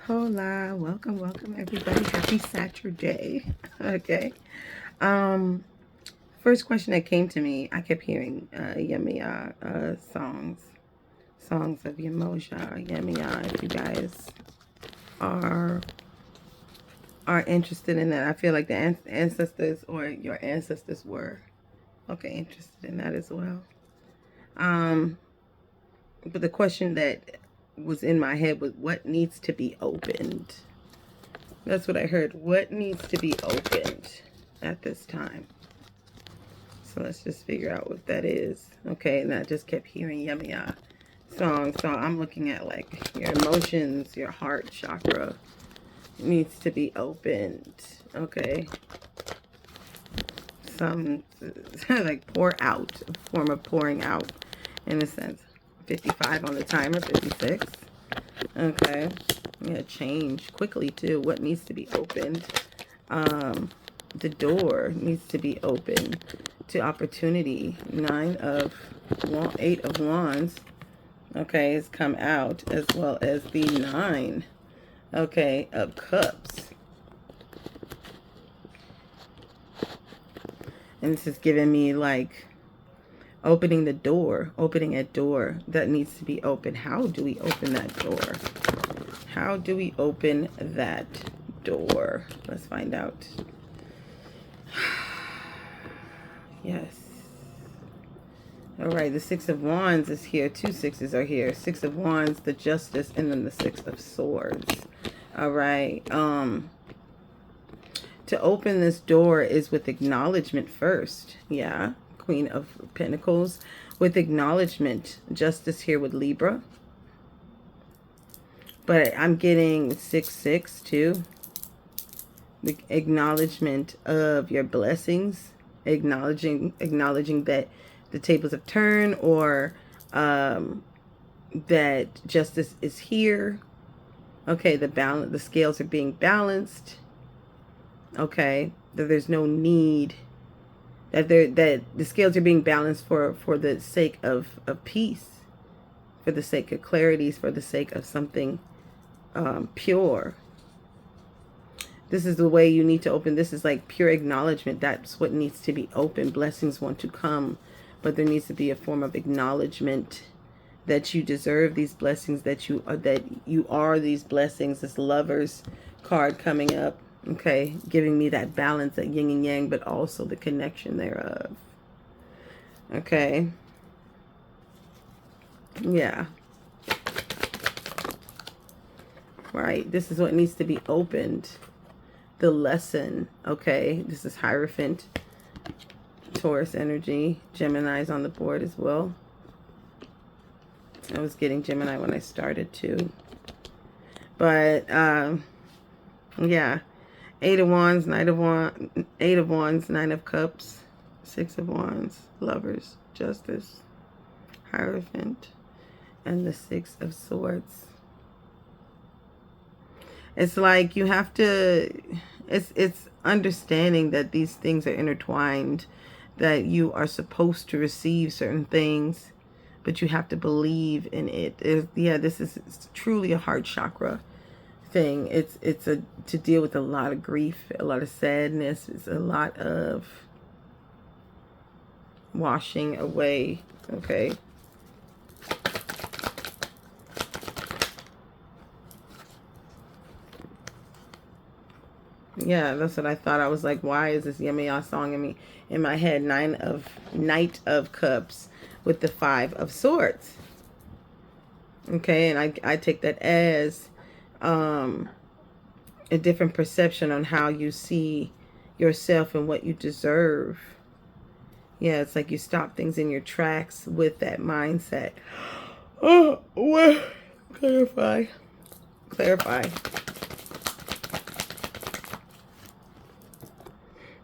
Hola, welcome everybody. Happy Saturday. Okay. First question that came to me, I kept hearing Yemiya songs of Yamoja, Yemiya. If you guys are interested in that, I feel like the ancestors or your ancestors were interested in that as well. But the question that was in my head was what needs to be opened. That's what I heard. What needs to be opened at this time? So let's just figure out what that is. Okay, and I just kept hearing Yemiya songs. So I'm looking at like your emotions, your heart chakra needs to be opened. Okay. Some like pour out, a form of pouring out in a sense. 55 on the timer, 56. Okay. Yeah, change quickly too. What needs to be opened? The door needs to be open to opportunity. 8 of wands. Okay, has come out, as well as the 9. Okay, of cups. And this is giving me like opening the door, opening a door that needs to be open. How do we open that door? How do we open that door? Let's find out. Yes. All right, the 6 of wands is here. 2 6s are here. 6 of wands, the justice, and then the 6 of swords. All right. To open this door is with acknowledgement first. Yeah. Queen of Pentacles with acknowledgement. Justice here with Libra. But I'm getting 6 6 too. The acknowledgement of your blessings. Acknowledging that the tables have turned, or that justice is here. Okay, the scales are being balanced. Okay, that there's no need, that the scales are being balanced for the sake of peace, for the sake of clarity, for the sake of something pure. This is the way you need to open. This is like pure acknowledgement. That's what needs to be open. Blessings want to come, but there needs to be a form of acknowledgement that you deserve these blessings, that you are these blessings. This Lovers card coming up, okay, giving me that balance, that yin and yang, but also the connection thereof. Okay. Yeah. Right. This is what needs to be opened. The lesson. Okay. This is Hierophant. Taurus energy. Gemini's on the board as well. I was getting Gemini when I started too. But yeah. 8 of wands, 8 of wands, 9 of cups, 6 of wands, Lovers, justice, Hierophant, and the 6 of swords. It's like you have to, it's understanding that these things are intertwined, that you are supposed to receive certain things, but you have to believe in it. This is truly a heart chakra thing. It's to deal with a lot of grief, a lot of sadness. It's a lot of washing away. Okay. Yeah, that's what I thought. I was like, why is this Yemiya song in my head? Knight of Cups with the 5 of Swords. Okay, and I take that as a different perception on how you see yourself and what you deserve. Yeah, it's like you stop things in your tracks with that mindset. Oh, what? Clarify.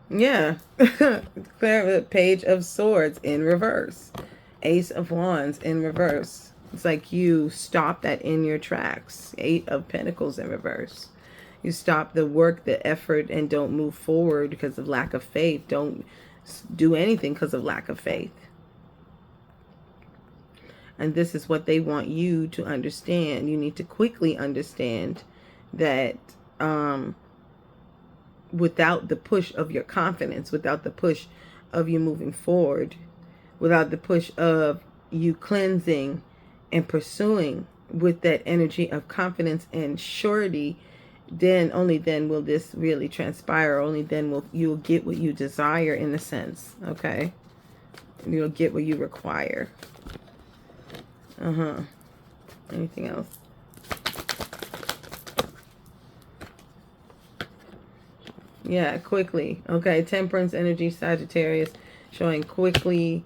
Yeah. Page of Swords in reverse. Ace of Wands in reverse. It's like you stop that in your tracks. 8 of Pentacles in reverse. You stop the work, the effort, and don't move forward because of lack of faith. Don't do anything because of lack of faith. And this is what they want you to understand. You need to quickly understand that without the push of your confidence, without the push of you moving forward, without the push of you cleansing and pursuing with that energy of confidence and surety, then only then will this really transpire. Only then will you'll get what you desire, in a sense. Okay, you'll get what you require. Anything else? Yeah, quickly. Okay, Temperance energy, Sagittarius, showing quickly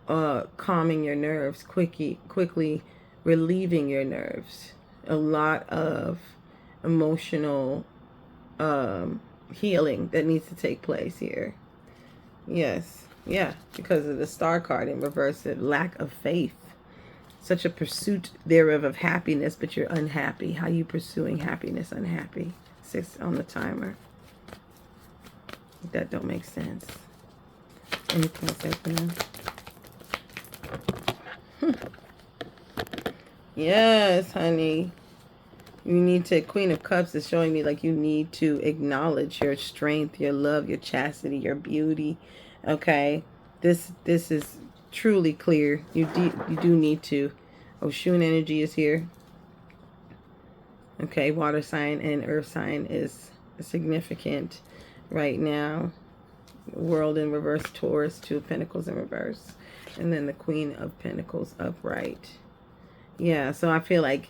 calming your nerves, quickly relieving your nerves. A lot of emotional healing that needs to take place here. Yes, yeah, because of the Star card in reverse, the lack of faith. Such a pursuit thereof of happiness, but you're unhappy. How you pursuing happiness unhappy? 6 on the timer. That don't make sense. Anything else happening? Yes, honey. You need to, Queen of Cups is showing me like you need to acknowledge your strength, your love, your chastity, your beauty. Okay? This is truly clear. You do need to. Oshun energy is here. Okay, water sign and earth sign is significant right now. World in reverse, Taurus, 2 of Pentacles in reverse. And then the Queen of Pentacles upright. Yeah, so I feel like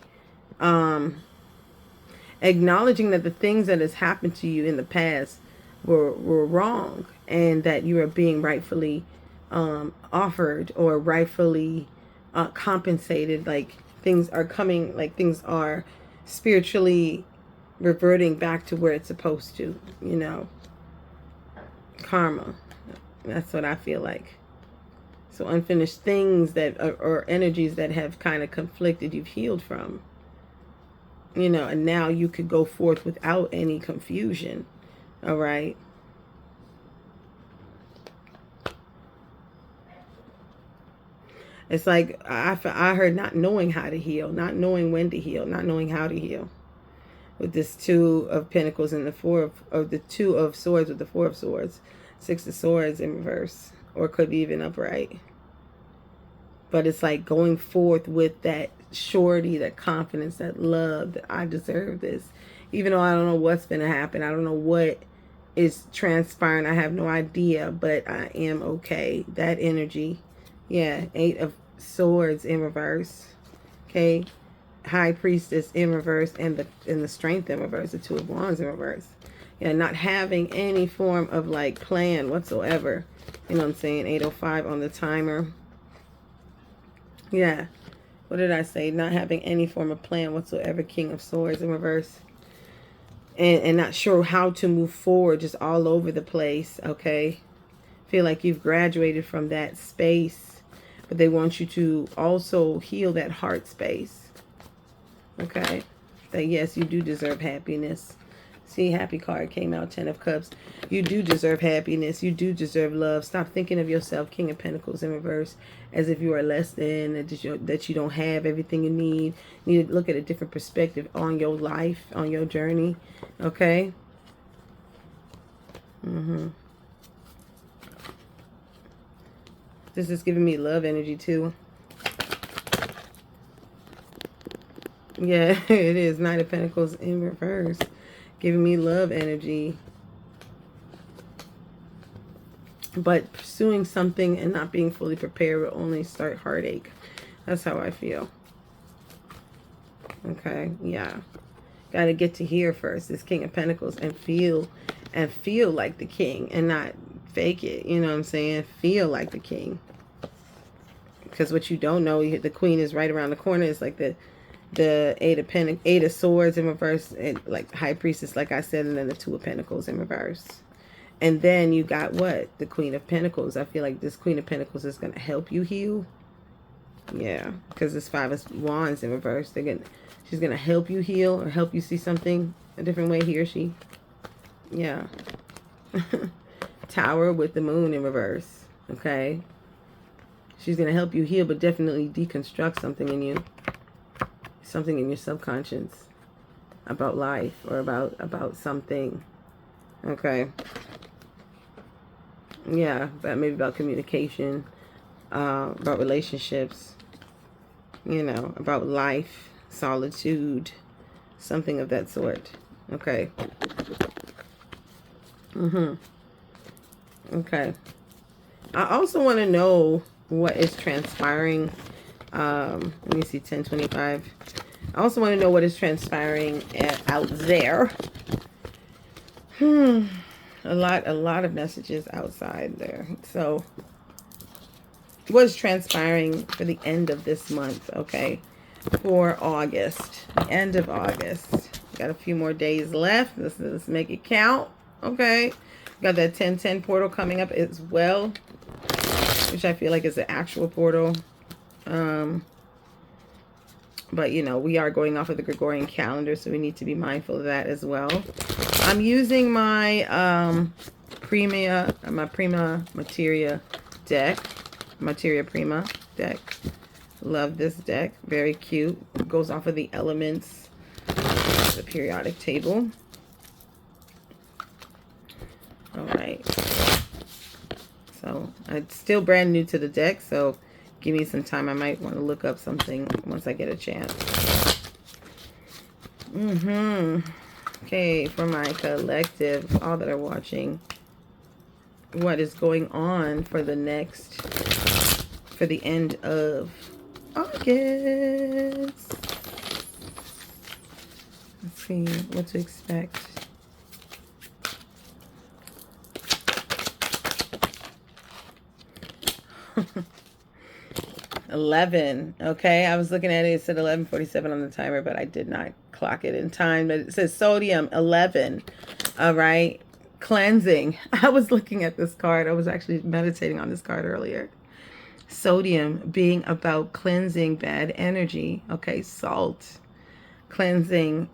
acknowledging that the things that has happened to you in the past were wrong, and that you are being rightfully offered or rightfully compensated. Like things are coming, like things are spiritually reverting back to where it's supposed to, you know. Karma. That's what I feel like. So unfinished things that are, or energies that have kind of conflicted, you've healed from. You know, and now you could go forth without any confusion. All right. It's like I heard not knowing how to heal, not knowing when to heal, not knowing how to heal. With this 2 of Pentacles and the 4 of the 2 of Swords with the 4 of Swords. 6 of Swords in reverse, or could be even upright. But it's like going forth with that surety, that confidence, that love, that I deserve this. Even though I don't know what's going to happen. I don't know what is transpiring. I have no idea, but I am okay. That energy. Yeah, 8 of Swords in reverse. Okay. High Priestess in reverse, and the Strength in reverse, the 2 of Wands in reverse. Yeah, not having any form of like plan whatsoever. You know what I'm saying? 8:05 on the timer. Yeah. What did I say? Not having any form of plan whatsoever. King of Swords in reverse. And not sure how to move forward, just all over the place, okay? Feel like you've graduated from that space, but they want you to also heal that heart space. Okay, that yes, you do deserve happiness. See, happy card came out, 10 of Cups. You do deserve happiness. You do deserve love. Stop thinking of yourself, King of Pentacles in reverse, as if you are less than, that you don't have everything you need. You need to look at a different perspective on your life, on your journey. Okay? This is giving me love energy too. Yeah, it is. 9 of Pentacles in reverse. Giving me love energy. But pursuing something and not being fully prepared will only start heartache. That's how I feel. Okay, yeah. Got to get to here first, this King of Pentacles, and feel like the king and not fake it. You know what I'm saying? Feel like the king. Because what you don't know, the Queen is right around the corner. It's like the 8 of Swords in reverse, and like High Priestess, like I said, and then the 2 of Pentacles in reverse. And then you got what? The Queen of Pentacles. I feel like this Queen of Pentacles is going to help you heal. Yeah, because this 5 of Wands in reverse. She's going to help you heal or help you see something a different way, he or she. Yeah. Tower with the Moon in reverse. Okay. She's going to help you heal, but definitely deconstruct something in you. Something in your subconscious. about life or about something. Okay. Yeah, but maybe about communication, about relationships, you know, about life, solitude, something of that sort. Okay. Okay. I also want to know what is transpiring. Let me see, 1025. I also want to know what is transpiring out there. A lot of messages outside there. So what's transpiring for the end of this month? Okay. For August, the end of August. Got a few more days left. Let's make it count. Okay. Got that 1010 portal coming up as well, which I feel like is an actual portal. But you know, we are going off of the Gregorian calendar, so we need to be mindful of that as well. I'm using my Prima Materia deck, Materia Prima deck. Love this deck, very cute. It goes off of the elements, the periodic table. All right. So it's still brand new to the deck, so give me some time. I might want to look up something once I get a chance. Okay, for my collective, all that are watching, what is going on for the end of August? Let's see what to expect. 11. Okay, I was looking at it. It said 11:47 on the timer, but I did not clock it in time. But it says sodium 11. All right, cleansing. I was looking at this card. I was actually meditating on this card earlier. Sodium being about cleansing bad energy. Okay, salt cleansing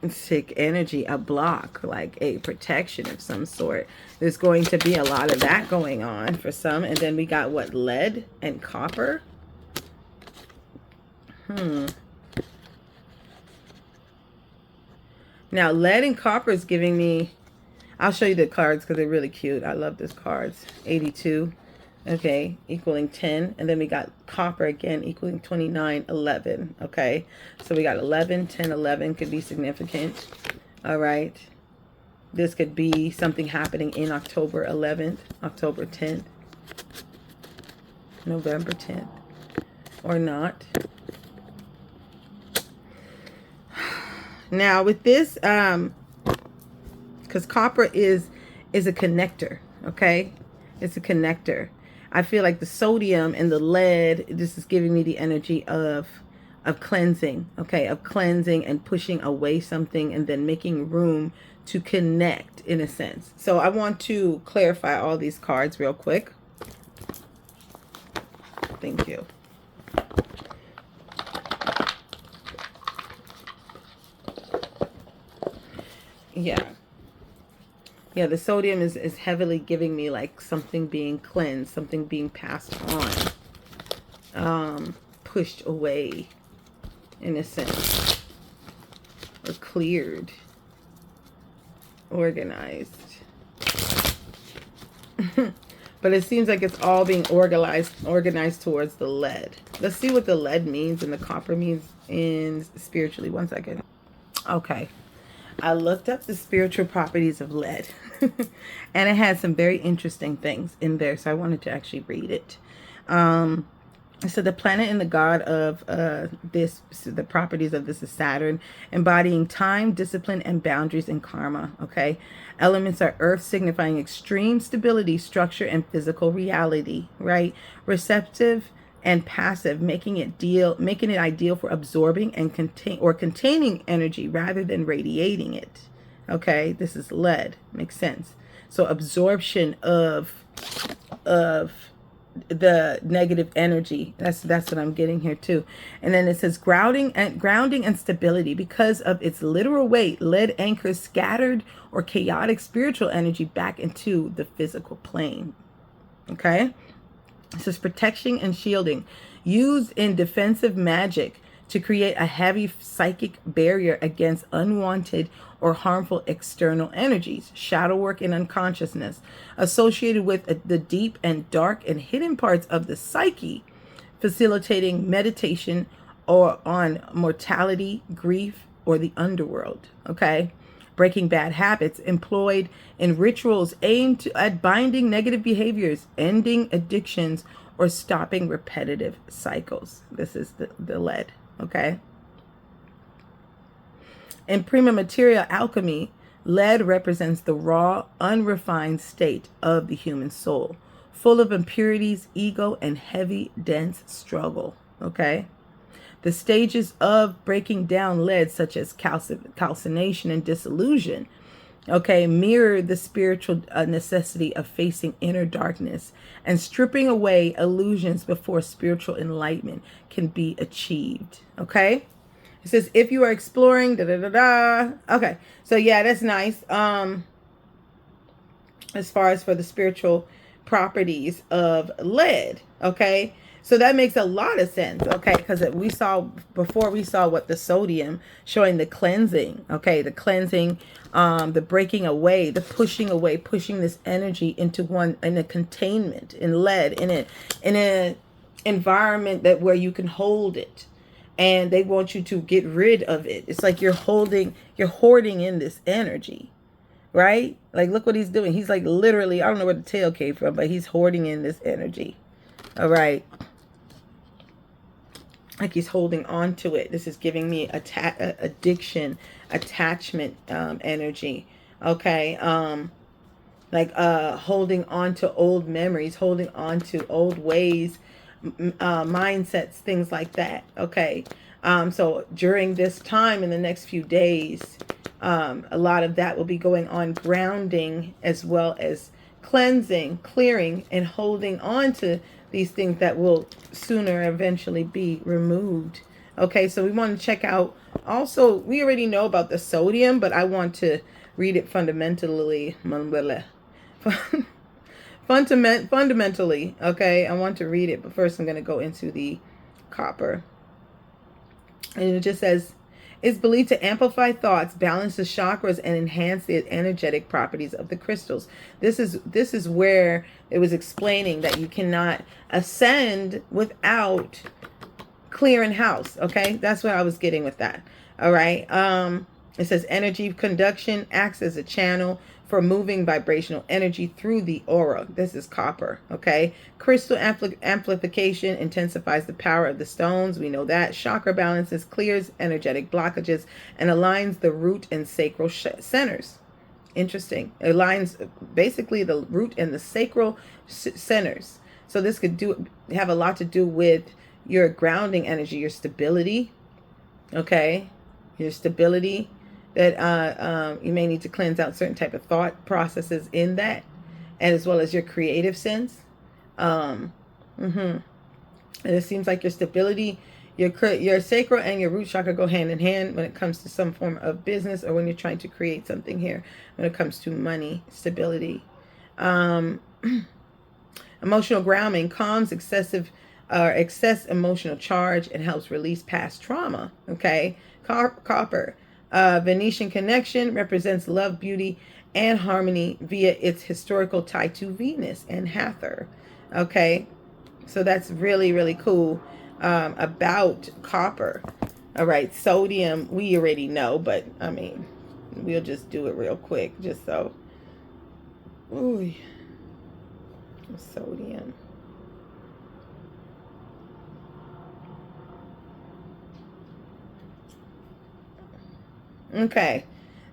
sick energy, a block, like a protection of some sort. There's going to be a lot of that going on for some. And then we got what, lead and copper. Now lead and copper is giving me, I'll show you the cards because they're really cute. I love these cards. 82, okay, equaling 10. And then we got copper again equaling 29, 11. Okay, so we got 11, 10, 11 could be significant. All right, this could be something happening in October 11th, October 10th, November 10th, or not. Now with this, because copper is a connector. Okay, it's a connector. I feel like the sodium and the lead, this is giving me the energy of cleansing, okay, of cleansing and pushing away something and then making room to connect in a sense. So I want to clarify all these cards real quick. Thank you. Yeah, the sodium is heavily giving me like something being cleansed, something being passed on, pushed away in a sense, or cleared, organized. But it seems like it's all being organized towards the lead. Let's see what the lead means and the copper means in spiritually. 1 second. Okay. I looked up the spiritual properties of lead and it had some very interesting things in there. So I wanted to actually read it. So the planet and the god of the properties of this is Saturn, embodying time, discipline, and boundaries and karma. Okay. Elements are earth, signifying extreme stability, structure, and physical reality, right? Receptive and passive, making it ideal for absorbing and containing energy rather than radiating it. Okay, this is lead. Makes sense. So absorption of the negative energy. That's what I'm getting here too. And then it says grounding and stability. Because of its literal weight, lead anchors scattered or chaotic spiritual energy back into the physical plane. Okay. It says protection and shielding, used in defensive magic to create a heavy psychic barrier against unwanted or harmful external energies, shadow work and unconsciousness associated with the deep and dark and hidden parts of the psyche, facilitating meditation or on mortality, grief, or the underworld. Okay. Breaking bad habits employed in rituals aimed at binding negative behaviors, ending addictions, or stopping repetitive cycles. This is the lead. Okay. In prima materia alchemy, lead represents the raw, unrefined state of the human soul, full of impurities, ego, and heavy, dense struggle. Okay. The stages of breaking down lead, such as calcination and dissolution, okay, mirror the spiritual necessity of facing inner darkness and stripping away illusions before spiritual enlightenment can be achieved. Okay. It says, if you are exploring, da da da da. Okay. So yeah, that's nice. As far as for the spiritual properties of lead. Okay. So that makes a lot of sense, okay, because we saw what the sodium showing the cleansing, okay, the cleansing, the breaking away, the pushing away, pushing this energy into a containment in lead, in an environment where you can hold it, and they want you to get rid of it. It's like you're hoarding in this energy, right? Like, look what he's doing. He's like literally, I don't know where the tail came from, but he's hoarding in this energy. All right. Like he's holding on to it. This is giving me addiction, attachment energy. Okay. Like holding on to old memories, holding on to old ways, mindsets, things like that. Okay. So during this time in the next few days, a lot of that will be going on, grounding as well as cleansing, clearing, and holding on to these things that will sooner eventually be removed. Okay, so we want to check out also, we already know about the sodium, but I want to read it fundamentally. Fundamentally, okay, I want to read it, but first I'm going to go into the copper. And it just says, it's believed to amplify thoughts, balance the chakras, and enhance the energetic properties of the crystals. This is where it was explaining that you cannot ascend without clearing house. Okay, that's what I was getting with that. All right. It says energy conduction acts as a channel for moving vibrational energy through the aura. This is copper. Okay. Crystal amplification intensifies the power of the stones. We know that. Chakra balances, clears energetic blockages, and aligns the root and sacral centers. Interesting. It aligns basically the root and the sacral centers. So this could have a lot to do with your grounding energy, your stability. Okay. Your stability. That you may need to cleanse out certain type of thought processes in that, and as well as your creative sense. And it seems like your stability, your sacral and your root chakra go hand in hand when it comes to some form of business, or when you're trying to create something here when it comes to money, stability. Emotional grounding calms excess emotional charge and helps release past trauma. Okay. Copper. Venetian connection represents love, beauty, and harmony via its historical tie to Venus and Hathor. Okay, so that's really, really cool about copper. All right, sodium, we already know, but I mean, we'll just do it real quick, just so. Ooh, sodium. Okay,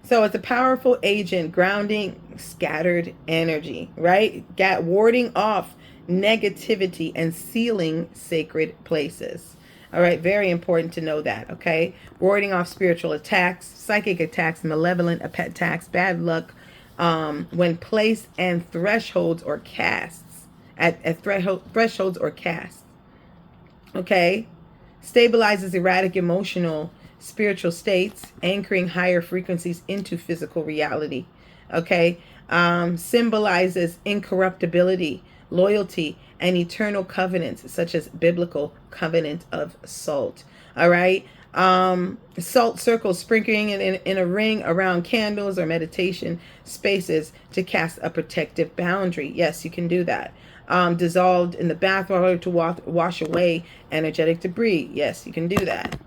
so it's a powerful agent grounding scattered energy, right? Warding off negativity and sealing sacred places. All right, very important to know that, okay? Warding off spiritual attacks, psychic attacks, malevolent attacks, bad luck, when placed and thresholds or casts, at thresholds or casts, okay? Stabilizes erratic emotional spiritual states, anchoring higher frequencies into physical reality. Okay. Symbolizes incorruptibility, loyalty, and eternal covenants, such as biblical covenant of salt. All right. Salt circles, sprinkling it in a ring around candles or meditation spaces to cast a protective boundary. Yes, you can do that. Dissolved in the bath water to wash away energetic debris. Yes, you can do that.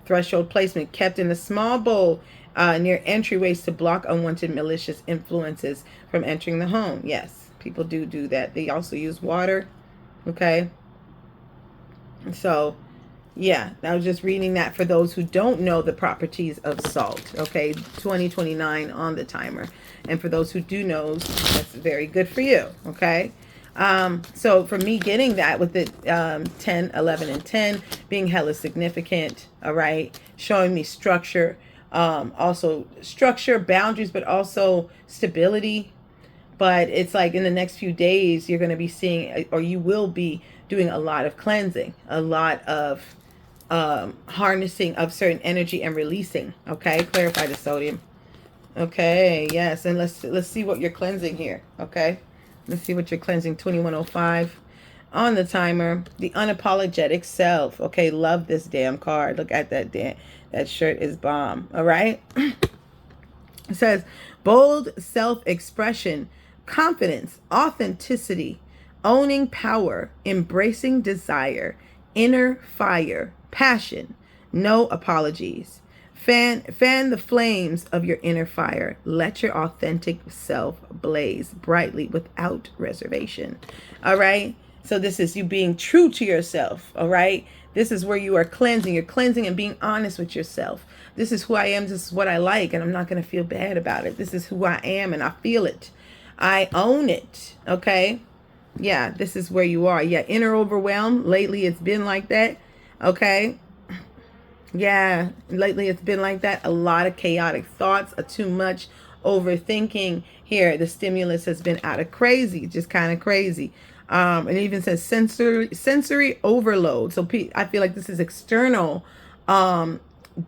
Threshold placement kept in a small bowl near entryways to block unwanted malicious influences from entering the home. Yes, people do that. They also use water. Okay. So, yeah, I was just reading that for those who don't know the properties of salt. Okay, 2029 on the timer. And for those who do know, that's very good for you. Okay. So for me getting that with the 10, 11, and 10 being hella significant, all right, showing me structure, also structure, boundaries, but also stability. But it's like in the next few days, you're going to be seeing, or you will be doing a lot of cleansing, a lot of harnessing of certain energy and releasing. Okay, clarify the sodium. Okay, yes, and let's see what you're cleansing here. Okay. Let's see what you're cleansing. 2105 on the timer. The unapologetic self. Okay, love this damn card. Look at that damn. That shirt is bomb. All right. It says bold self-expression, confidence, authenticity, owning power, embracing desire, inner fire, passion, no apologies. Fan the flames of your inner fire. Let your authentic self blaze brightly without reservation. All right. So this is you being true to yourself. All right. This is where you are cleansing. You're cleansing and being honest with yourself. This is who I am. This is what I like. And I'm not going to feel bad about it. This is who I am and I feel it. I own it. Okay. Yeah. This is where you are. Yeah. Inner overwhelm. Lately it's been like that. Okay. Yeah, lately it's been like that. A lot of chaotic thoughts, too much overthinking here. The stimulus has been out of crazy, just kind of crazy. It even says sensory overload. So I feel like this is external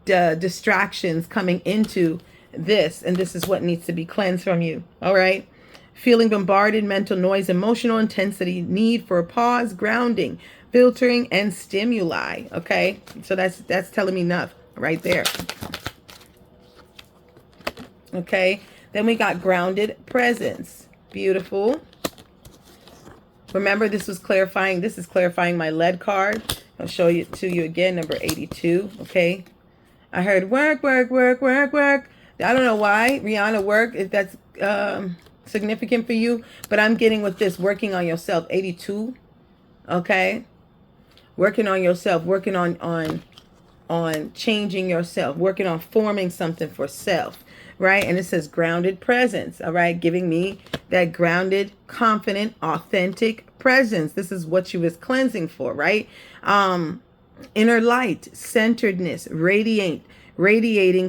distractions coming into this, and this is what needs to be cleansed from you. All right. Feeling bombarded, mental noise, emotional intensity, need for a pause, grounding, filtering, and stimuli. Okay, so that's telling me enough right there. Okay, then we got grounded presence. Beautiful. Remember, this was clarifying. This is clarifying my lead card. I'll show it to you again, number 82. Okay, I heard work, work, work, work, work. I don't know why Rihanna work. If that's significant for you, but I'm getting with this working on yourself. 82. Okay, working on yourself, working on changing yourself, working on forming something for self, right? And it says grounded presence. All right, giving me that grounded, confident, authentic presence. This is what you was cleansing for, right? Inner light, centeredness, radiating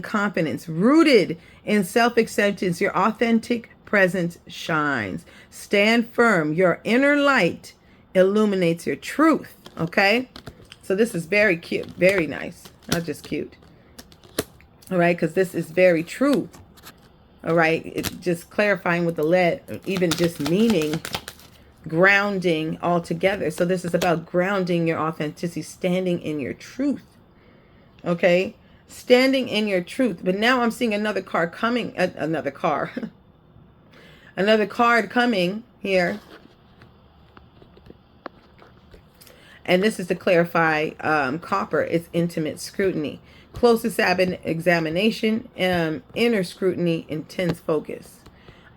confidence, rooted in self-acceptance. Your authentic presence shines. Stand firm. Your inner light illuminates your truth. Okay, so this is very cute, very nice, not just cute. All right, because this is very true. All right, it's just clarifying with the lead, even just meaning grounding altogether. So this is about grounding your authenticity, standing in your truth. Okay, standing in your truth. But now I'm seeing another card coming, another card coming here. And this is to clarify copper. It's intimate scrutiny, closest examination, inner scrutiny, intense focus,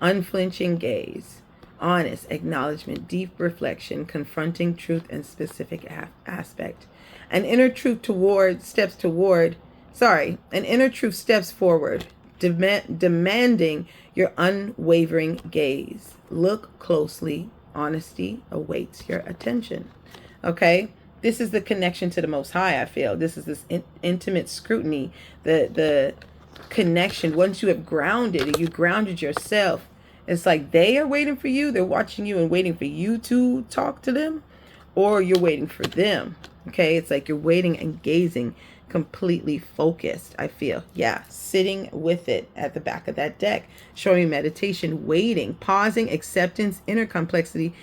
unflinching gaze, honest acknowledgement, deep reflection, confronting truth and specific aspect. An inner truth steps forward, demanding your unwavering gaze. Look closely. Honesty awaits your attention. Okay, this is the connection to the Most High. I feel this is this intimate scrutiny, the connection. Once you have grounded and you grounded yourself, it's like they are waiting for you. They're watching you and waiting for you to talk to them, or you're waiting for them. Okay, it's like you're waiting and gazing, completely focused. I feel, yeah, sitting with it at the back of that deck, showing meditation, waiting, pausing, acceptance, inner complexity,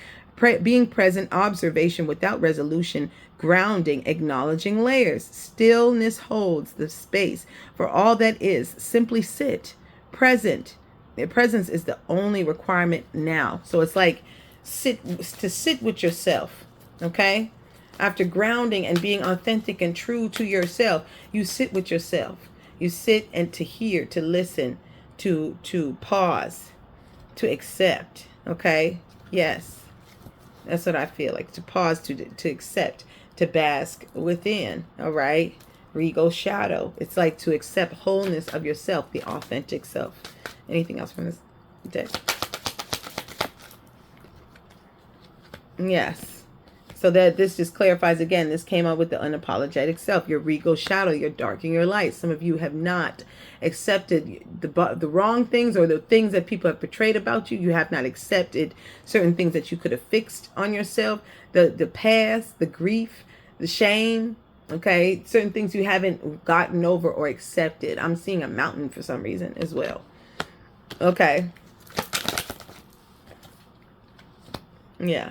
being present, observation without resolution, grounding, acknowledging layers. Stillness holds the space for all that is. Simply sit. Present. The presence is the only requirement now. So it's like sit with yourself. Okay? After grounding and being authentic and true to yourself, you sit with yourself. You sit and to hear, to listen, to pause, to accept. Okay? Yes. That's what I feel like. To pause, to accept, to bask within. All right? Regal shadow. It's like to accept wholeness of yourself, the authentic self. Anything else from this deck? Yes. So that this just clarifies again, this came out with the unapologetic self, your regal shadow, your dark and your light. Some of you have not accepted the wrong things or the things that people have portrayed about you. You have not accepted certain things that you could have fixed on yourself, the past, the grief, the shame, okay? Certain things you haven't gotten over or accepted. I'm seeing a mountain for some reason as well. Okay. Yeah.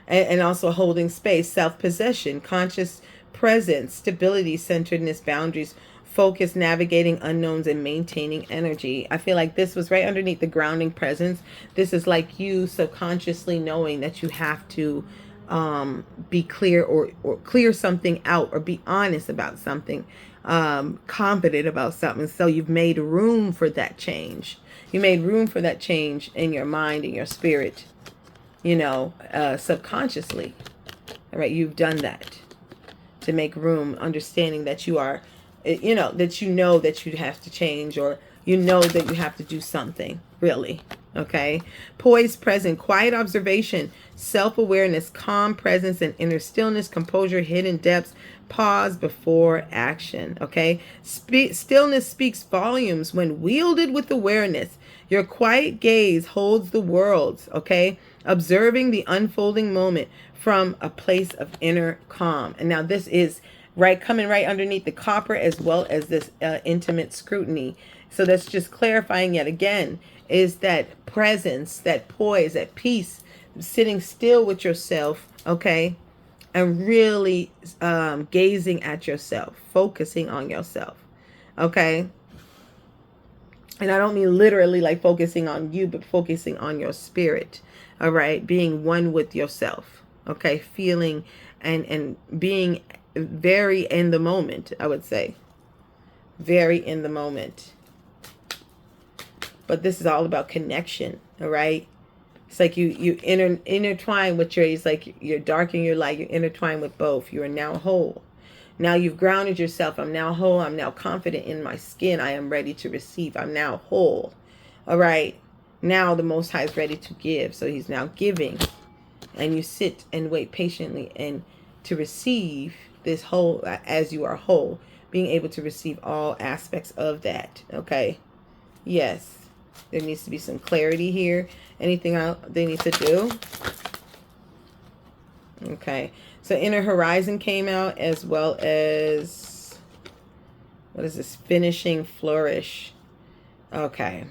And also holding space, self-possession, conscious presence, stability, centeredness, boundaries, focus, navigating unknowns, and maintaining energy. I feel like this was right underneath the grounding presence. This is like you subconsciously knowing that you have to be clear or clear something out or be honest about something, confident about something. So you've made room for that change. You made room for that change in your mind, in your spirit. Subconsciously. All right, you've done that to make room, understanding that you are, that you know that you have to change, or you know that you have to do something, really. Okay. Poised, present, quiet observation, self-awareness, calm presence, and inner stillness, composure, hidden depths, pause before action. Okay. Stillness speaks volumes when wielded with awareness. Your quiet gaze holds the world's, okay, observing the unfolding moment from a place of inner calm. And now this is coming right underneath the copper, as well as this intimate scrutiny. So that's just clarifying yet again, is that presence, that poise, that peace, sitting still with yourself, okay, and really gazing at yourself, focusing on yourself, okay. And I don't mean literally like focusing on you, but focusing on your spirit. All right. Being one with yourself. Okay. Feeling and being very in the moment, I would say. Very in the moment. But this is all about connection. All right. It's like you intertwine with it's like you're dark and your light. You intertwine with both. You are now whole. Now you've grounded yourself. I'm now whole. I'm now confident in my skin. I am ready to receive. I'm now whole. All right. Now the Most High is ready to give. So he's now giving. And you sit and wait patiently and to receive this whole as you are whole. Being able to receive all aspects of that. Okay. Yes. There needs to be some clarity here. Anything else they need to do? Okay. So Inner Horizon came out, as well as, what is this? Finishing Flourish. Okay.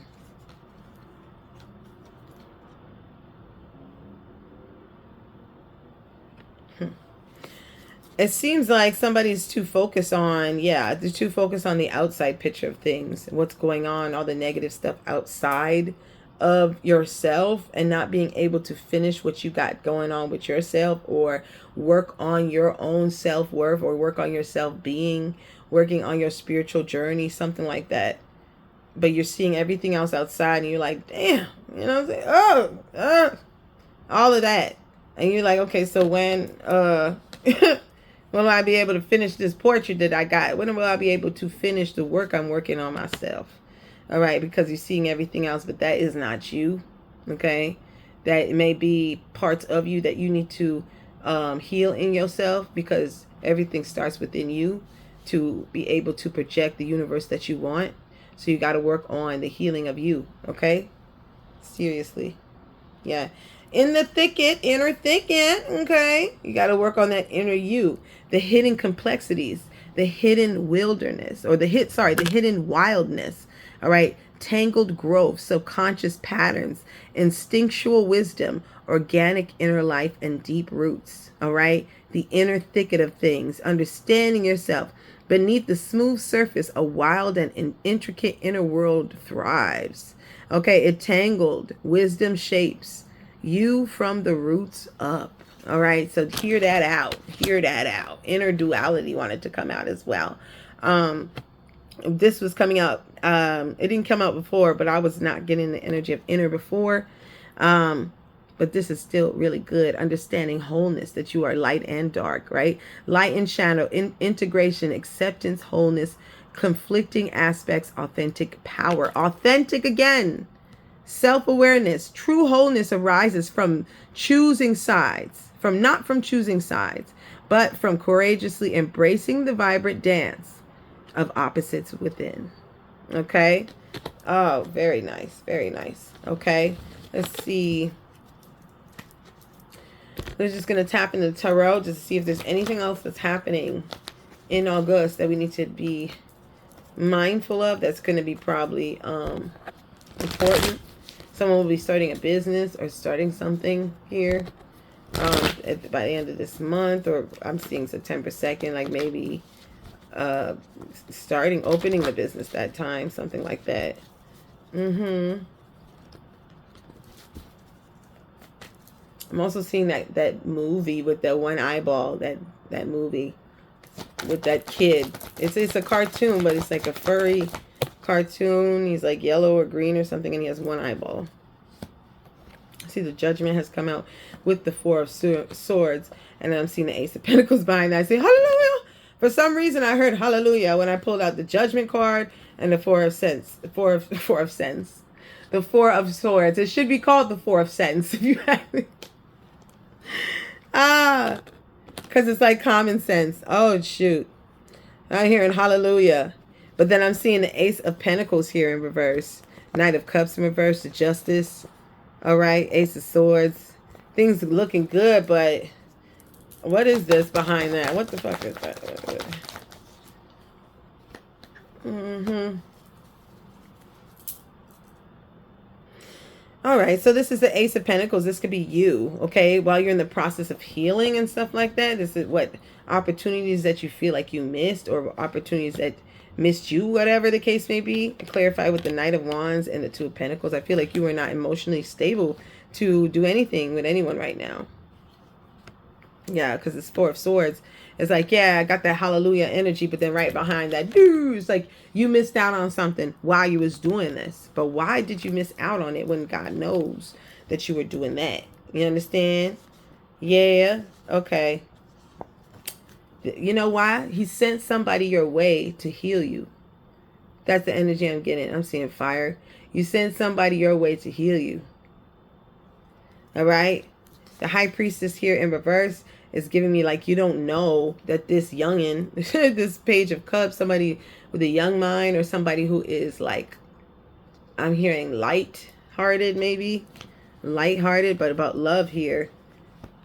It seems like somebody's too focused on, they're too focused on the outside picture of things. What's going on, all the negative stuff outside of yourself, and not being able to finish what you got going on with yourself, or work on your own self-worth, or work on your self-being, working on your spiritual journey, something like that. But you're seeing everything else outside and you're like, damn, you know what I'm saying? All of that. And you're like, okay, so when will I be able to finish this portrait that I got? When will I be able to finish the work I'm working on myself? All right, because you're seeing everything else, but that is not you, okay? That may be parts of you that you need to heal in yourself, because everything starts within you to be able to project the universe that you want. So you got to work on the healing of you, okay? Seriously. Yeah. In the thicket, inner thicket, okay? You got to work on that inner you, the hidden complexities, the hidden wilderness, or the hidden wildness. All right. Tangled growth, subconscious patterns, instinctual wisdom, organic inner life, and deep roots. All right. The inner thicket of things, understanding yourself. Beneath the smooth surface, a wild and intricate inner world thrives. Okay, it tangled. Wisdom shapes you from the roots up. All right, so hear that out. Hear that out. Inner duality wanted to come out as well. This was coming out. It didn't come out before, but I was not getting the energy of inner before. But this is still really good. Understanding wholeness, that you are light and dark, right? Light and shadow, integration, acceptance, wholeness, conflicting aspects, authentic power. Authentic again. Self-awareness. True wholeness arises from choosing sides, not from choosing sides, but from courageously embracing the vibrant dance of opposites within. Okay? Oh, very nice. Very nice. Okay? Let's see. We're just going to tap into the tarot just to see if there's anything else that's happening in August that we need to be mindful of. That's going to be probably important. Someone will be starting a business or starting something here by the end of this month, or I'm seeing September 2nd, like maybe opening the business that time, something like that. I'm also seeing that movie with the one eyeball, that movie with that kid. It's a cartoon, but it's like a furry cartoon. He's like yellow or green or something, and he has one eyeball. See, the Judgment has come out with the Four of Swords, and then I'm seeing the Ace of Pentacles behind that. I say hallelujah. For some reason, I heard hallelujah when I pulled out the Judgment card and the Four of Sense. The Four of Swords. It should be called the Four of Sense if you have it. Because it's like common sense. Oh, shoot. I'm hearing hallelujah. But then I'm seeing the Ace of Pentacles here in reverse. Knight of Cups in reverse. The Justice. All right. Ace of Swords. Things are looking good, but what is this behind that? What the fuck is that? All right, so this is the Ace of Pentacles. This could be you, okay? While you're in the process of healing and stuff like that, this is what opportunities that you feel like you missed, or opportunities that missed you, whatever the case may be. Clarify with the Knight of Wands and the Two of Pentacles. I feel like you are not emotionally stable to do anything with anyone right now. Yeah, because it's Four of Swords. It's like, yeah, I got that hallelujah energy, but then right behind that, dude, it's like you missed out on something while you was doing this. But why did you miss out on it when God knows that you were doing that? You understand? Yeah. Okay. You know why? He sent somebody your way to heal you. That's the energy I'm getting. I'm seeing fire. You sent somebody your way to heal you. All right? The High Priestess here in reverse is giving me like you don't know that this youngin, this Page of Cups, somebody with a young mind, or somebody who is like, I'm hearing light-hearted maybe. Light-hearted, but about love here.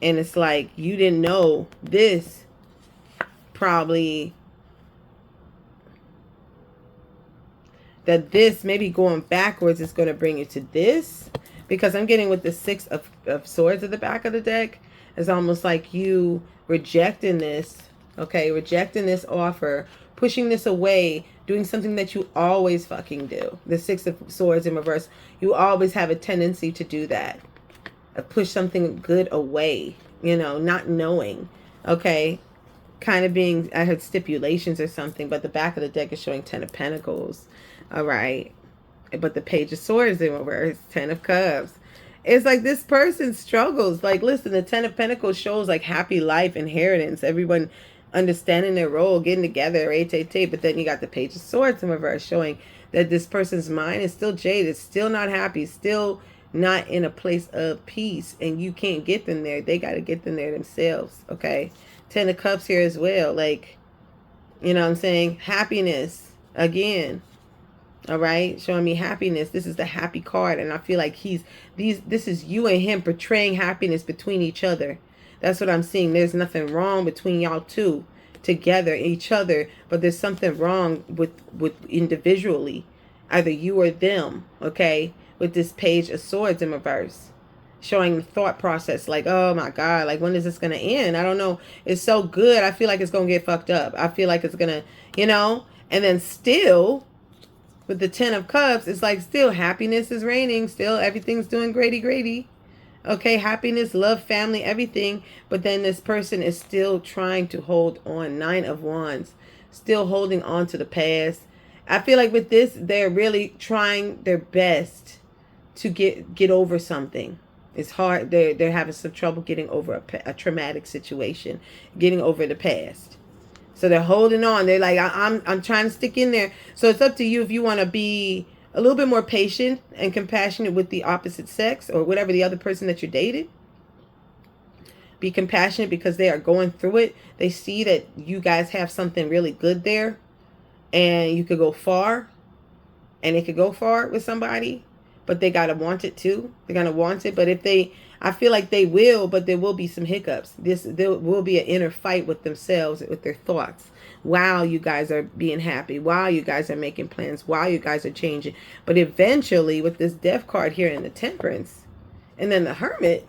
And it's like you didn't know this probably, that this maybe going backwards is going to bring you to this. Because I'm getting with the Six of Swords at the back of the deck. It's almost like you rejecting this, okay? Rejecting this offer, pushing this away, doing something that you always fucking do. The Six of Swords in reverse. You always have a tendency to do that. Push something good away, you know, not knowing, okay? Kind of being, I heard stipulations or something, but the back of the deck is showing Ten of Pentacles, all right? But the Page of Swords in reverse, Ten of Cups. It's like this person struggles. Like, listen, the Ten of Pentacles shows like happy life, inheritance, everyone understanding their role, getting together, but then you got the Page of Swords in reverse showing that this person's mind is still jaded, still not happy, still not in a place of peace, and you can't get them there. They got to get them there themselves, okay? Ten of Cups here as well. Like, you know what I'm saying? Happiness again. All right, showing me happiness. This is the happy card, and I feel like this is you and him portraying happiness between each other. That's what I'm seeing. There's nothing wrong between y'all two. together, each other, but there's something wrong with individually, either you or them, okay? With this Page of Swords in reverse, showing the thought process like, oh my God, like when is this going to end? I don't know. It's so good. I feel like it's going to get fucked up. I feel like it's going to, you know, and then still with the 10 of Cups, it's like still happiness is reigning. Still everything's doing grady. Okay, happiness, love, family, everything. But then this person is still trying to hold on. 9 of Wands, still holding on to the past. I feel like with this, they're really trying their best to get over something. It's hard. They're having some trouble getting over a traumatic situation, getting over the past. So they're holding on. They're like, I'm trying to stick in there. So it's up to you if you want to be a little bit more patient and compassionate with the opposite sex or whatever the other person that you're dating. Be compassionate because they are going through it. They see that you guys have something really good there and you could go far, and it could go far with somebody, but they got to want it too. They're going to want it. But if they, I feel like they will, but there will be some hiccups. There will be an inner fight with themselves, with their thoughts, while you guys are being happy, while you guys are making plans, while you guys are changing. But eventually with this Death card here in the Temperance, and then the Hermit,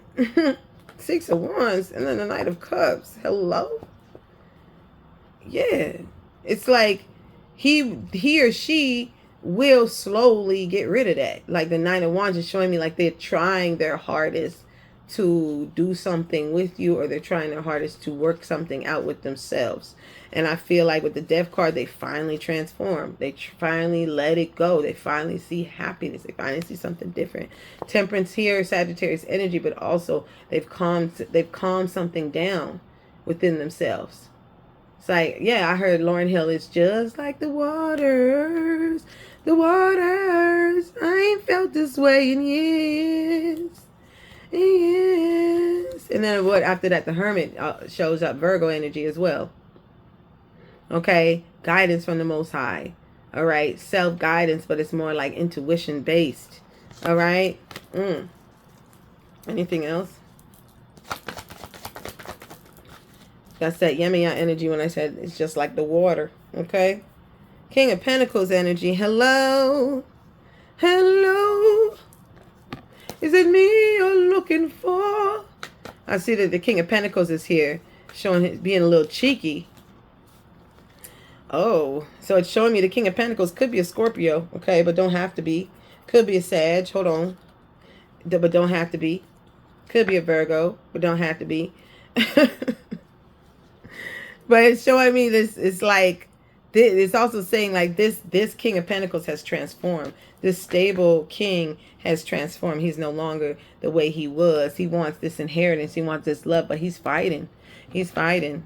6 of Wands, and then the Knight of Cups. Hello? Yeah. It's like he or she will slowly get rid of that. Like the 9 of Wands is showing me like they're trying their hardest to do something with you, or they're trying their hardest to work something out with themselves. And I feel like with the Death card, they finally transform. They finally let it go. They finally see happiness. They finally see something different. Temperance here, Sagittarius energy, but also they've calmed something down within themselves. It's like, yeah, I heard Lauryn Hill, it's just like the waters. The waters. I ain't felt this way in years. Yes. And then what after that, the Hermit shows up, Virgo energy as well. Okay, guidance from the Most High. All right, self-guidance, but it's more like intuition based. All right. Anything else? That's that Yemiya energy when I said it's just like the water. Okay. King of Pentacles energy. Hello. Hello. Is it me you're looking for? I see that the King of Pentacles is here, showing his being a little cheeky. Oh, so it's showing me the King of Pentacles could be a Scorpio, okay, but don't have to be. Could be a Sag, hold on, but don't have to be. Could be a Virgo, but don't have to be. But it's showing me this. It's like it's also saying like this King of Pentacles has transformed. This stable king has transformed. He's no longer the way he was. He wants this inheritance. He wants this love, but he's fighting. He's fighting.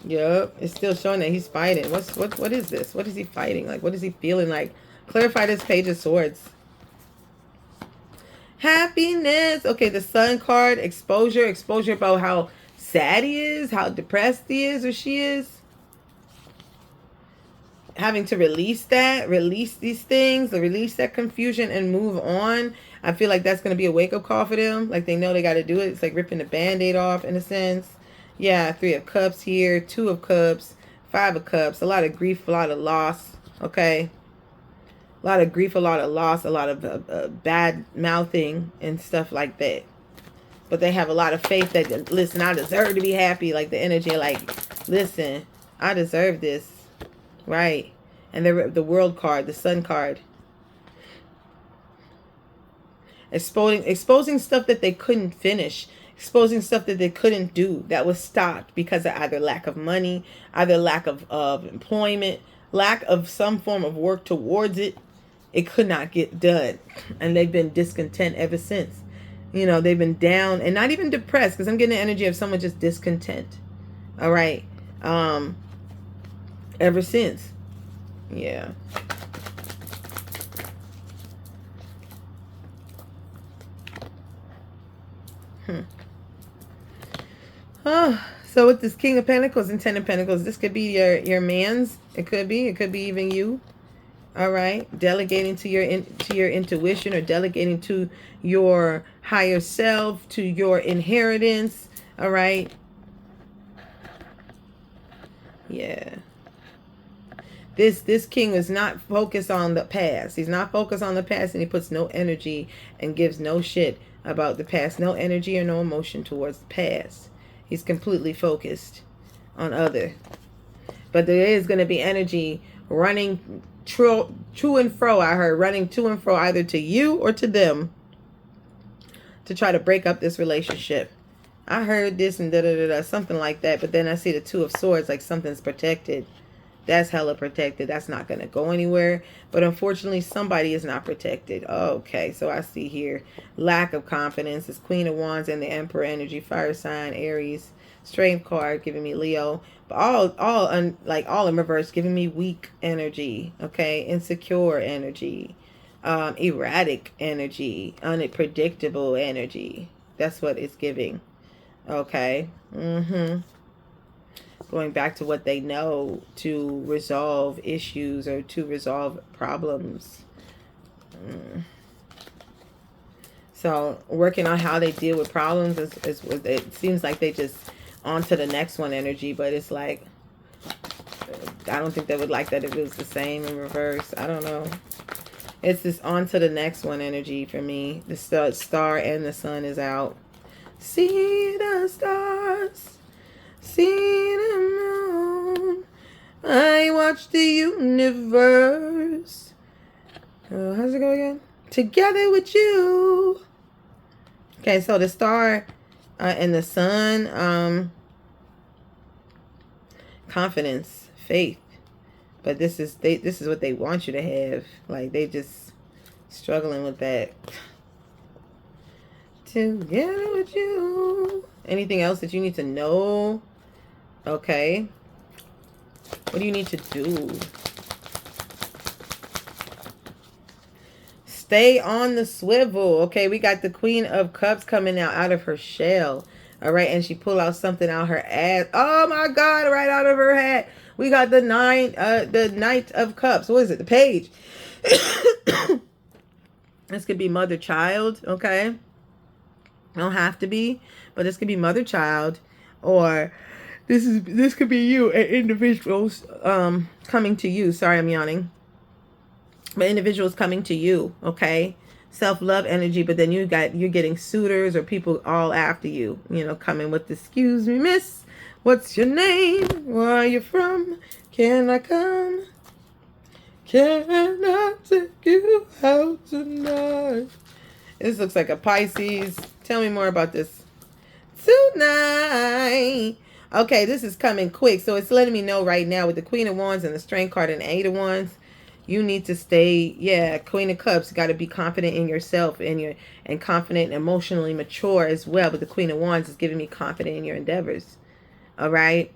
Yep, it's still showing that he's fighting. What is this? What is he fighting? Like, what is he feeling like? Clarify this Page of Swords. Happiness. Okay, the Sun card, exposure. Exposure about how sad he is, how depressed he is or she is. Having to release that, release these things, release that confusion and move on. I feel like that's going to be a wake-up call for them. Like they know they got to do it. It's like ripping the Band-Aid off in a sense. Yeah, 3 of Cups here, 2 of Cups, 5 of Cups. A lot of grief, a lot of loss. Okay. A lot of grief, a lot of loss, a lot of bad mouthing and stuff like that. But they have a lot of faith that, listen, I deserve to be happy. Like the energy, like, listen, I deserve this. Right. And the World card, the Sun card. Exposing stuff that they couldn't finish. Exposing stuff that they couldn't do. That was stopped because of either lack of money, either lack of employment, lack of some form of work towards it. It could not get done. And they've been discontent ever since. You know, they've been down and not even depressed, because I'm getting the energy of someone just discontent. All right. Ever since. Yeah. Oh, so with this King of Pentacles and 10 of Pentacles, this could be your man's. It could be even you. All right, delegating to your intuition, or delegating to your higher self, to your inheritance. All right. Yeah. This king is not focused on the past. He's not focused on the past, and he puts no energy and gives no shit about the past. No energy or no emotion towards the past. He's completely focused on other. But there is going to be energy running to and fro. I heard running to and fro, either to you or to them, to try to break up this relationship. I heard this and da-da-da-da, something like that. But then I see the Two of Swords, like something's protected. That's hella protected. That's not going to go anywhere. But unfortunately, somebody is not protected. Okay, so I see here lack of confidence. It's Queen of Wands and the Emperor energy. Fire sign, Aries. Strength card giving me Leo. But all in reverse, giving me weak energy. Okay, insecure energy. Erratic energy. Unpredictable energy. That's what it's giving. Okay. Going back to what they know to resolve issues or to resolve problems. So working on how they deal with problems is it seems like they just on to the next one energy, but it's like I don't think they would like that if it was the same in reverse. I don't know. It's just on to the next one energy for me. The star and the sun is out. See the stars. See the moon. I watch the universe. How's it go again? Together with you. Okay, so the star and the sun, confidence, faith. But this is what they want you to have. Like they just struggling with that. Together with you. Anything else that you need to know? Okay. What do you need to do? Stay on the swivel. Okay, we got the Queen of Cups coming out of her shell. All right, and she pulled out something out her ass. Oh my God, right out of her hat. We got the Knight of Cups. What is it? The Page. This could be mother-child, okay? Don't have to be, but this could be mother-child, or this could be you, individuals coming to you. Sorry, I'm yawning. But individuals coming to you, okay? Self-love energy, but then you're getting suitors or people all after you, you know, coming with excuse me, miss, what's your name? Where are you from? Can I come? Can I take you out tonight? This looks like a Pisces. Tell me more about this. Tonight. Okay, this is coming quick. So it's letting me know right now with the Queen of Wands and the Strength card and the Eight of Wands, you need to stay, Queen of Cups, got to be confident in yourself and confident and emotionally mature as well. But the Queen of Wands is giving me confident in your endeavors. All right.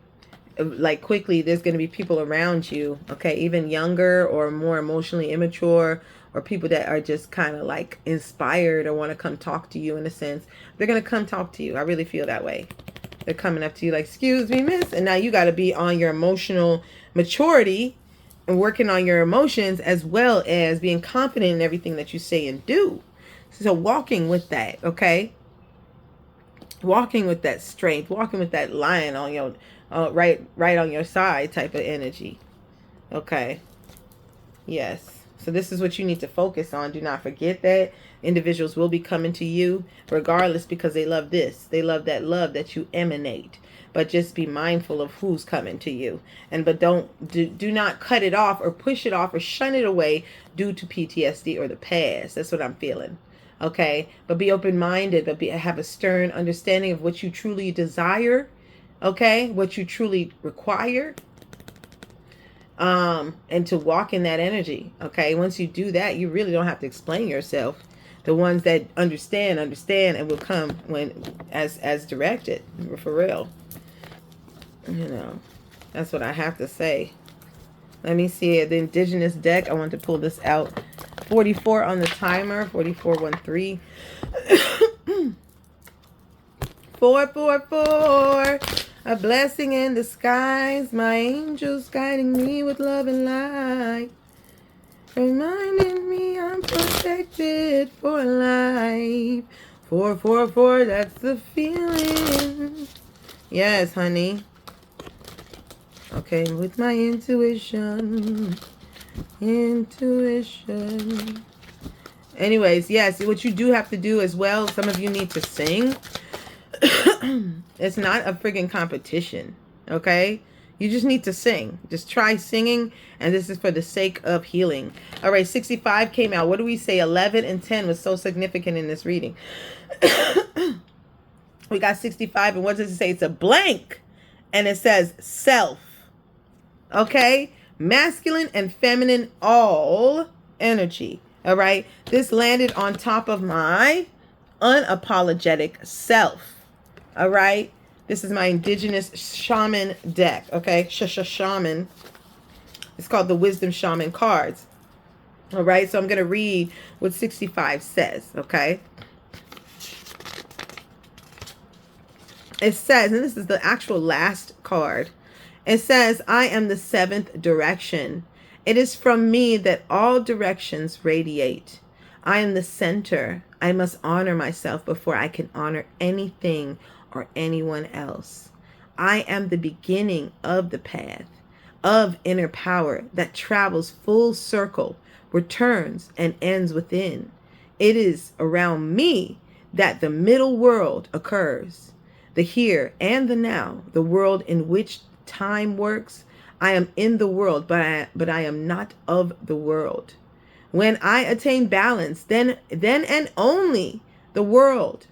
Like quickly, there's going to be people around you, okay, even younger or more emotionally immature, or people that are just kind of like inspired or want to come talk to you in a sense. They're going to come talk to you. I really feel that way. They're coming up to you like, excuse me, miss. And now you got to be on your emotional maturity and working on your emotions, as well as being confident in everything that you say and do. So walking with that, okay? Walking with that strength, walking with that lion on your right on your side type of energy. Okay. Yes. So this is what you need to focus on. Do not forget that individuals will be coming to you regardless, because they love this. They love that love that you emanate. But just be mindful of who's coming to you. But do not cut it off or push it off or shun it away due to PTSD or the past. That's what I'm feeling. Okay. But be open-minded, but have a stern understanding of what you truly desire. Okay, what you truly require, and to walk in that energy. Okay, once you do that, you really don't have to explain yourself. The ones that understand, and will come when as directed, for real. You know, that's what I have to say. Let me see it. The Indigenous deck. I want to pull this out. 44 on the timer. 4413. 444. A blessing in disguise, my angels guiding me with love and light, reminding me I'm protected for life. 444, that's the feeling. Yes, honey. Okay, with my intuition. Intuition. Anyways, yes, what you do have to do as well, some of you need to sing. It's not a friggin' competition, okay? You just need to sing. Just try singing, and this is for the sake of healing. All right, 65 came out. What do we say? 11 and 10 was so significant in this reading. We got 65, and what does it say? It's a blank, and it says self, okay? Masculine and feminine, all energy, all right? This landed on top of my unapologetic self. All right. This is my indigenous shaman deck. Okay. Shaman. It's called the Wisdom Shaman cards. All right. So I'm going to read what 65 says. Okay. It says, and this is the actual last card. It says, I am the seventh direction. It is from me that all directions radiate. I am the center. I must honor myself before I can honor anything or anyone else. I am the beginning of the path of inner power that travels full circle, returns, and ends within. It is around me that the middle world occurs, the here and the now, the world in which time works. I am in the world, but I am not of the world. When I attain balance, then and only the world.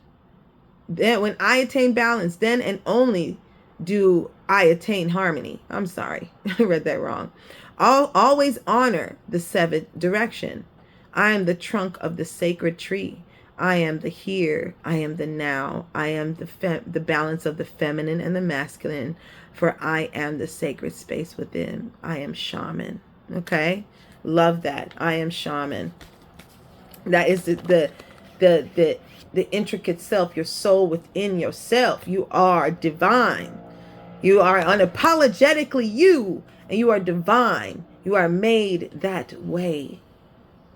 Then when I attain balance, then and only do I attain harmony. I'm sorry, I read that wrong. I'll always honor the seventh direction. I am the trunk of the sacred tree. I am the here. I am the now. I am the balance of the feminine and the masculine. For I am the sacred space within. I am shaman. Okay, love that. I am shaman. That is the intricate self, your soul within yourself. You are divine. You are unapologetically you, and you are divine. You are made that way.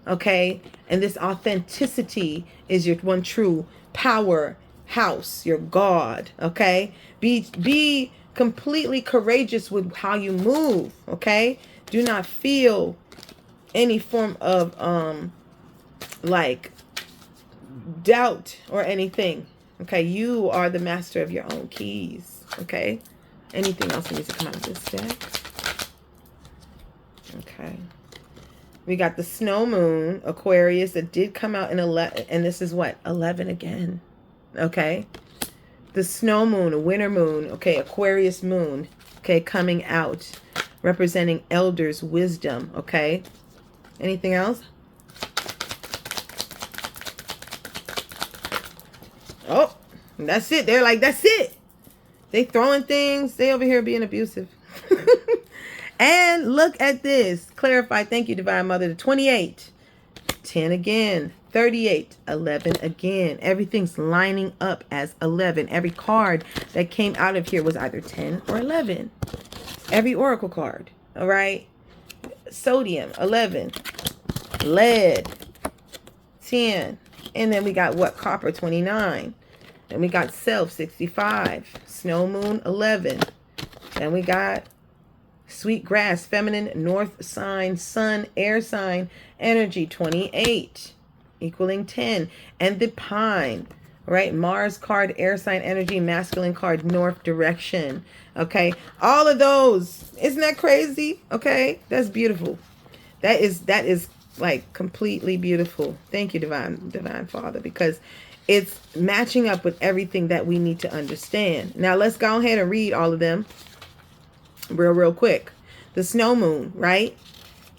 Okay? And this authenticity is your one true powerhouse, your God. Okay? Be completely courageous with how you move. Okay? Do not feel any form of like doubt or anything. Okay, you are the master of your own keys. Okay, anything else that needs to come out of this deck? Okay, we got the snow moon Aquarius that did come out in 11, and this is what, 11 again. Okay, the snow moon, a winter moon. Okay, Aquarius moon. Okay, coming out representing elders' wisdom. Okay, anything else? Oh, that's it. They're like, that's it. They throwing things. They over here being abusive. And look at this. Clarify. Thank you, Divine Mother. The 28. 10 again. 38. 11 again. Everything's lining up as 11. Every card that came out of here was either 10 or 11. Every oracle card. All right. Sodium. 11. Lead. 10. And then we got what? Copper, 29. Then we got self, 65. Snow moon, 11. Then we got sweet grass, feminine, north sign, sun, air sign, energy, 28. Equaling 10. And the pine, right? Mars card, air sign, energy, masculine card, north direction. Okay. All of those. Isn't that crazy? Okay. That's beautiful. That is like completely beautiful. Thank you, divine Father, because it's matching up with everything that we need to understand. Now let's go ahead and read all of them real quick. The snow moon, right?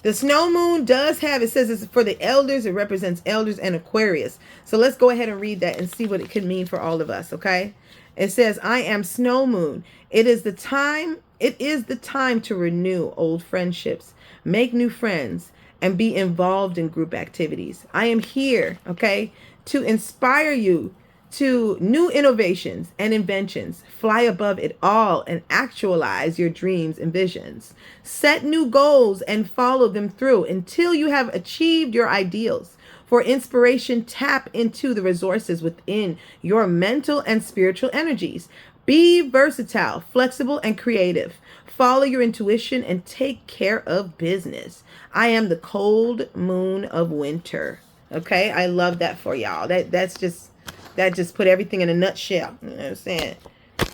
The snow moon does have, it says it's for the elders. It represents elders and Aquarius. So let's go ahead and read that and see what it could mean for all of us. Okay. It says, I am snow moon. It is the time to renew old friendships, make new friends, and be involved in group activities. I am here, okay, to inspire you to new innovations and inventions. Fly above it all and actualize your dreams and visions. Set new goals and follow them through until you have achieved your ideals. For inspiration, tap into the resources within your mental and spiritual energies. Be versatile, flexible, and creative. Follow your intuition and take care of business. I am the cold moon of winter. Okay, I love that for y'all. That just put everything in a nutshell. You know what I'm saying?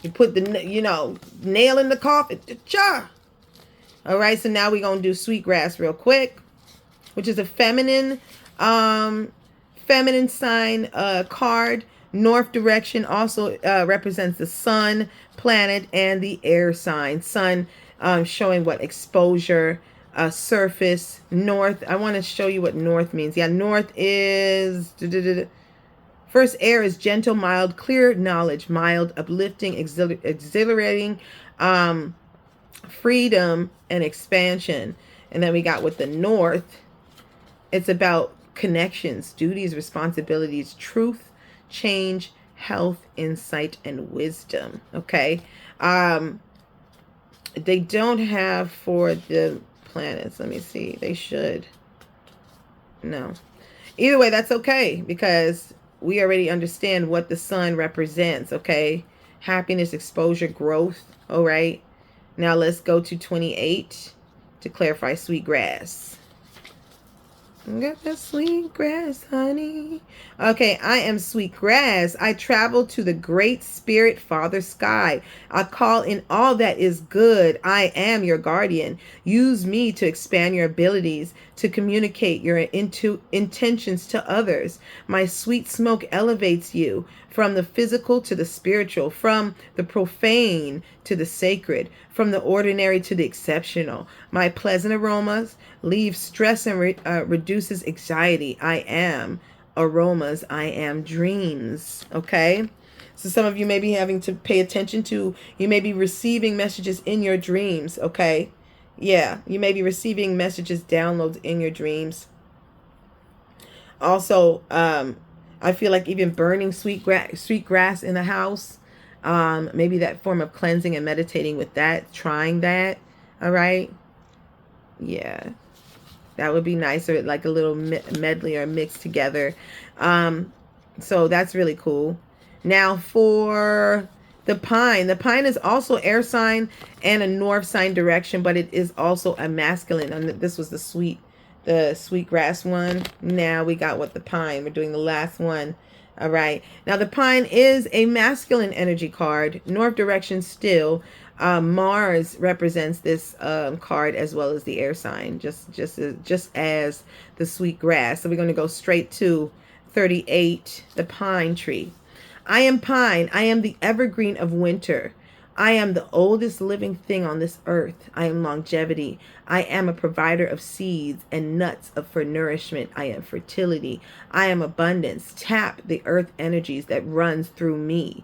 You put the nail in the coffin. Cha. All right, so now we're gonna do sweetgrass real quick, which is a feminine sign card. North direction also represents the sun, planet, and the air sign. Sun showing what exposure, surface. North, I want to show you what north means. Yeah, north is first air is gentle, mild, clear knowledge, mild, uplifting, exhilarating, freedom, and expansion. And then we got with the north, it's about connections, duties, responsibilities, truth, change, health, insight, and wisdom. Okay. They don't have for the planets. Let me see. They should. No. Either way, that's okay, because we already understand what the sun represents. Okay. Happiness, exposure, growth. All right. Now let's go to 28 to clarify sweetgrass. Got that sweet grass, honey. Okay, I am sweet grass. I travel to the great spirit Father Sky. I call in all that is good. I am your guardian. Use me to expand your abilities, to communicate your intentions to others. My sweet smoke elevates you from the physical to the spiritual, from the profane to the sacred, from the ordinary to the exceptional. My pleasant aromas leave stress and reduces anxiety. I am aromas. I am dreams. Okay. So some of you may be having to pay attention to, you may be receiving messages in your dreams. Okay. Yeah. You may be receiving messages, downloads in your dreams. Also, I feel like even burning sweet grass in the house, maybe that form of cleansing and meditating with that, trying that. All right. Yeah. That would be nice, or like a little medley or mix together. So that's really cool. Now for the pine is also air sign and a north sign direction, but it is also a masculine. And this was the sweet grass one. Now we got what the pine. We're doing the last one. All right. Now the pine is a masculine energy card. North direction still. Mars represents this card as well as the air sign, just as the sweet grass. So we're going to go straight to 38, the pine tree. I am pine. I am the evergreen of winter. I am the oldest living thing on this earth. I am longevity. I am a provider of seeds and nuts for nourishment. I am fertility. I am abundance. Tap the earth energies that runs through me.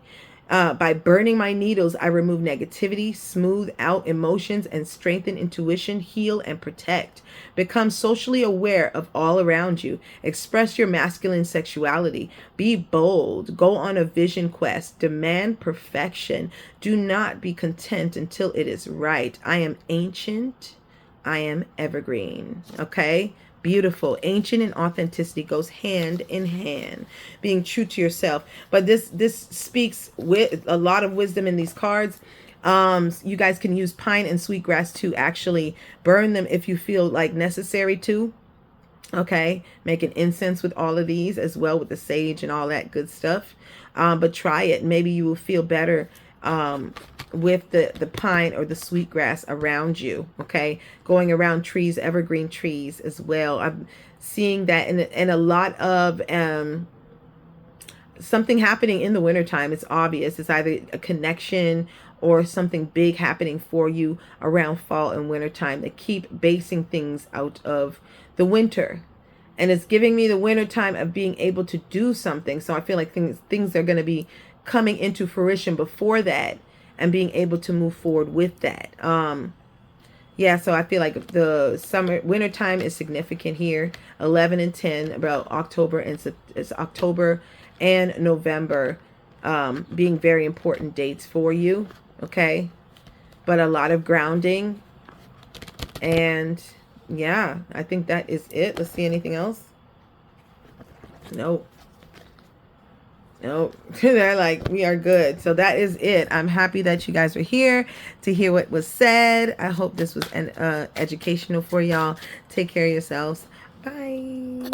By burning my needles, I remove negativity, smooth out emotions, and strengthen intuition, heal, and protect. Become socially aware of all around you. Express your masculine sexuality. Be bold. Go on a vision quest. Demand perfection. Do not be content until it is right. I am ancient. I am evergreen. Okay? Beautiful. Ancient and authenticity goes hand in hand. Being true to yourself. But this speaks with a lot of wisdom in these cards. You guys can use pine and sweetgrass to actually burn them if you feel like necessary to. Okay. Make an incense with all of these as well, with the sage and all that good stuff. But try it. Maybe you will feel better with the pine or the sweetgrass around you. Okay. Going around trees, evergreen trees as well. I'm seeing that in a lot of something happening in the wintertime. It's obvious. It's either a connection or something big happening for you around fall and wintertime. They keep basing things out of the winter. And it's giving me the wintertime of being able to do something. So I feel like things are going to be coming into fruition before that and being able to move forward with that. Yeah, so I feel like the wintertime is significant here. 11 and 10, about October, and it's October and November being very important dates for you. Okay. But a lot of grounding. And yeah, I think that is it. Let's see, anything else? Nope. Oh, they're like, we are good. So that is it. I'm happy that you guys were here to hear what was said. I hope this was educational for y'all. Take care of yourselves. Bye.